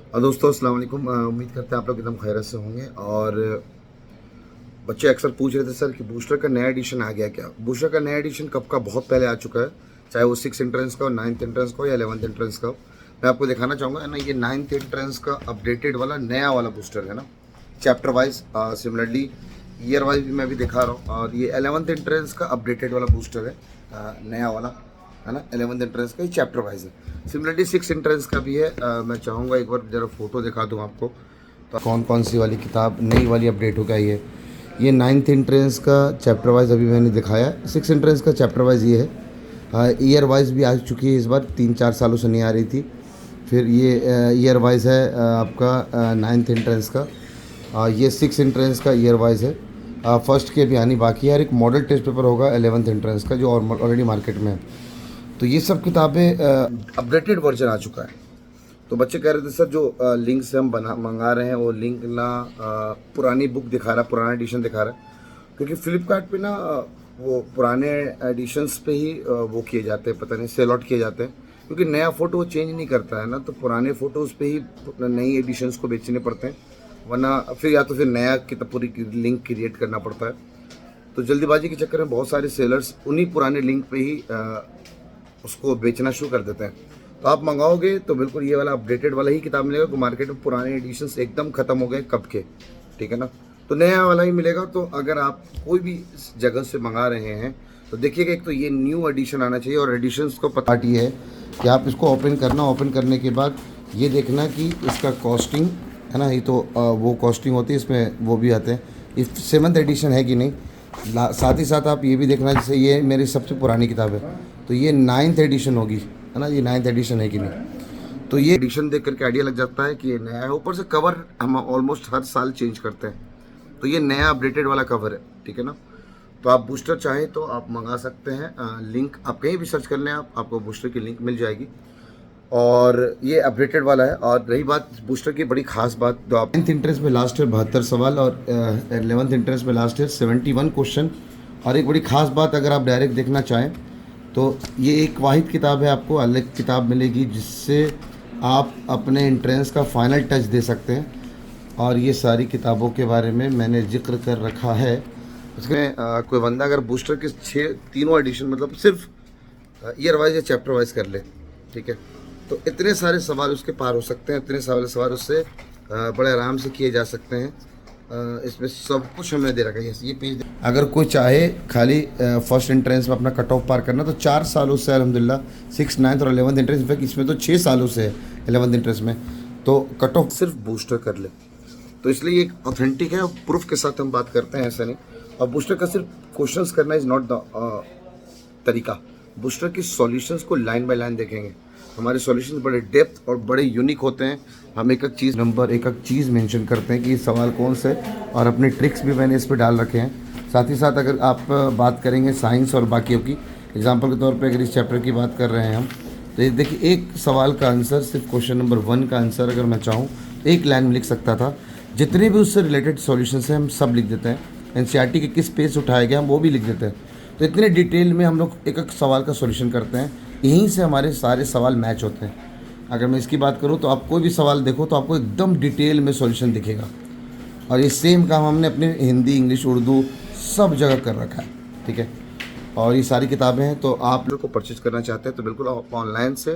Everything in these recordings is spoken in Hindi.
और दोस्तों अस्सलाम वालेकुम। उम्मीद करते हैं आप लोग एकदम खैरियत से होंगे। और बच्चे अक्सर पूछ रहे थे सर कि बूस्टर का नया एडिशन आ गया क्या। बूस्टर का नया एडिशन कब का बहुत पहले आ चुका है, चाहे वो 6 एंट्रेंस का हो, 9th एंट्रेंस का हो या 11th एंट्रेंस का हो। मैं आपको दिखाना चाहूँगा ना, ये 9th एंट्रेंस का अपडेटेड वाला नया वाला बूस्टर है ना, chapter wise. Similarly year wise भी मैं भी दिखा रहा हूँ। और ये 11th एंट्रेंस का अपडेटेड वाला बूस्टर है, नया वाला है ना। 11th एंट्रेंस का ही चैप्टर वाइज है। सिमिलरली 6 एंट्रेंस का भी है। मैं चाहूँगा एक बार ज़रा फोटो दिखा दूँ आपको, तो कौन कौन सी वाली किताब नई वाली अपडेट हो गई है। ये 9th एंट्रेंस का चैप्टर वाइज अभी मैंने दिखाया। 6 एंट्रेंस का चैप्टर वाइज ये है। ईयर वाइज भी आ चुकी है, इस बार 3-4 सालों से नहीं आ रही थी। फिर ये ईयर वाइज है आपका 9th एंट्रेंस का। ये 6 एंट्रेंस का ईयर वाइज है। फर्स्ट के भी आनी बाकी है। और एक मॉडल टेस्ट पेपर होगा 11th एंट्रेंस का, जो ऑलरेडी मार्केट में है। तो ये सब किताबें अपडेटेड वर्जन आ चुका है। तो बच्चे कह रहे थे सर जो लिंक से हम मंगा रहे हैं वो लिंक ना पुरानी बुक दिखा रहा है, पुराना एडिशन दिखा रहा है। क्योंकि फ्लिपकार्ट पे ना वो पुराने एडिशंस पे ही वो किए जाते हैं, पता नहीं सेल आउट किए जाते हैं। क्योंकि नया फ़ोटो वो चेंज नहीं करता है ना, तो पुराने फ़ोटोज़ पे ही नई एडिशंस को बेचने पड़ते हैं। वरना फिर या तो फिर नया किताब पूरी लिंक क्रिएट करना पड़ता है। तो जल्दीबाजी के चक्कर में बहुत सारे सेलर्स उन्हीं पुराने लिंक पे ही उसको बेचना शुरू कर देते हैं। तो आप मंगाओगे तो बिल्कुल ये वाला अपडेटेड वाला ही किताब मिलेगा, क्योंकि मार्केट में पुराने एडिशंस एकदम ख़त्म हो गए कब के, ठीक है ना। तो नया वाला ही मिलेगा। तो अगर आप कोई भी जगह से मंगा रहे हैं तो देखिएगा, एक तो ये न्यू एडिशन आना चाहिए। और एडिशंस को पता ही है कि आप इसको ओपन करना, ओपन करने के बाद ये देखना कि इसका कॉस्टिंग है ना, ये तो वो कॉस्टिंग होती है, इसमें वो भी आते हैं ये 7th एडिशन है कि नहीं। साथ ही साथ आप ये भी देखना, जैसे ये मेरी सबसे पुरानी किताब है तो ये 9th एडिशन होगी, है ना। ये 9th एडिशन है कि नहीं। तो ये एडिशन देख करके आइडिया लग जाता है कि ये नया है। ऊपर से कवर हम ऑलमोस्ट हर साल चेंज करते हैं, तो ये नया अपडेटेड वाला कवर है, ठीक है ना। तो आप बूस्टर चाहें तो आप मंगा सकते हैं। लिंक आप कहीं भी सर्च कर लें, आपको बूस्टर की लिंक मिल जाएगी। और ये अपडेटेड वाला है। और रही बात बूस्टर की बड़ी खास बात, तो आप 9th इंट्रेंस में लास्ट है 72 सवाल, और 11th इंट्रेंस में लास्ट है 71 क्वेश्चन। और एक बड़ी खास बात, अगर आप डायरेक्ट देखना चाहें तो ये एक वाहिद किताब है, आपको अलग किताब मिलेगी जिससे आप अपने इंट्रेंस का फाइनल टच दे सकते हैं। और ये सारी किताबों के बारे में मैंने जिक्र कर रखा है। उसमें कोई बंदा अगर बूस्टर के 6 तीनों एडिशन मतलब सिर्फ ईयर वाइज या चैप्टर वाइज कर ले, ठीक है, तो इतने सारे सवाल उसके पार हो सकते हैं। इतने सारे सवाल उससे बड़े आराम से किए जा सकते हैं। इसमें सब कुछ हमने दे रखा है। ये पेज अगर कोई चाहे खाली फर्स्ट एंट्रेंस में अपना कट ऑफ पार करना, तो 4 सालों से अल्हम्दुलिल्लाह 6, 9th और 11th एंट्रेंस, इनफैक्ट इसमें तो 6 सालों से है 11th एंट्रेंस में, तो कट ऑफ सिर्फ बूस्टर कर ले। तो इसलिए एक ऑथेंटिक है और प्रूफ के साथ हम बात करते हैं, ऐसा नहीं। और बूस्टर का सिर्फ क्वेश्चंस करना इज़ नॉट द तरीका। बूस्टर की सॉल्यूशंस को लाइन बाय लाइन देखेंगे। हमारे सॉल्यूशंस बड़े डेप्थ और बड़े यूनिक होते हैं। हम एक एक चीज़ नंबर एक एक चीज़ मेंशन करते हैं कि सवाल कौन से, और अपने ट्रिक्स भी मैंने इस पर डाल रखे हैं। साथ ही साथ अगर आप बात करेंगे साइंस और बाकियों की, एग्जांपल के तौर पे अगर इस चैप्टर की बात कर रहे हैं हम, तो ये देखिए एक सवाल का आंसर, सिर्फ क्वेश्चन नंबर 1 का आंसर अगर मैं चाहूँ एक लाइन में लिख सकता था। जितने भी उससे रिलेटेड सॉल्यूशंस हैं हम सब लिख देते हैं। एनसीईआरटी के किस पेज से उठाया गया हम वो भी लिख देते हैं। तो इतने डिटेल में हम लोग एक एक सवाल का सॉल्यूशन करते हैं। यहीं से हमारे सारे सवाल मैच होते हैं। अगर मैं इसकी बात करूँ तो आप कोई भी सवाल देखो तो आपको एकदम डिटेल में सॉल्यूशन दिखेगा। और ये सेम काम हमने अपने हिंदी, इंग्लिश, उर्दू सब जगह कर रखा है, ठीक है। और ये सारी किताबें हैं। तो आप लोग को परचेज करना चाहते हैं तो बिल्कुल आप ऑनलाइन से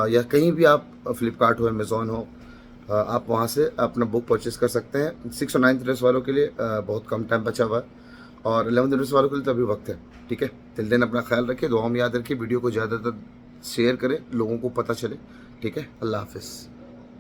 या कहीं भी आप फ्लिपकार्ट हो, अमेज़ॉन हो, आप वहाँ से अपना बुक परचेज़ कर सकते हैं। 6 और 9th एंट्रेंस वालों के लिए बहुत कम टाइम बचा हुआ है, और 11th एंट्रेंस वालों के लिए तो अभी वक्त है, ठीक है। तिल दिन अपना ख्याल रखिए, दुआ में याद रखिए, वीडियो को ज़्यादातर शेयर करें, लोगों को पता चले, ठीक है। अल्लाह हाफिज़।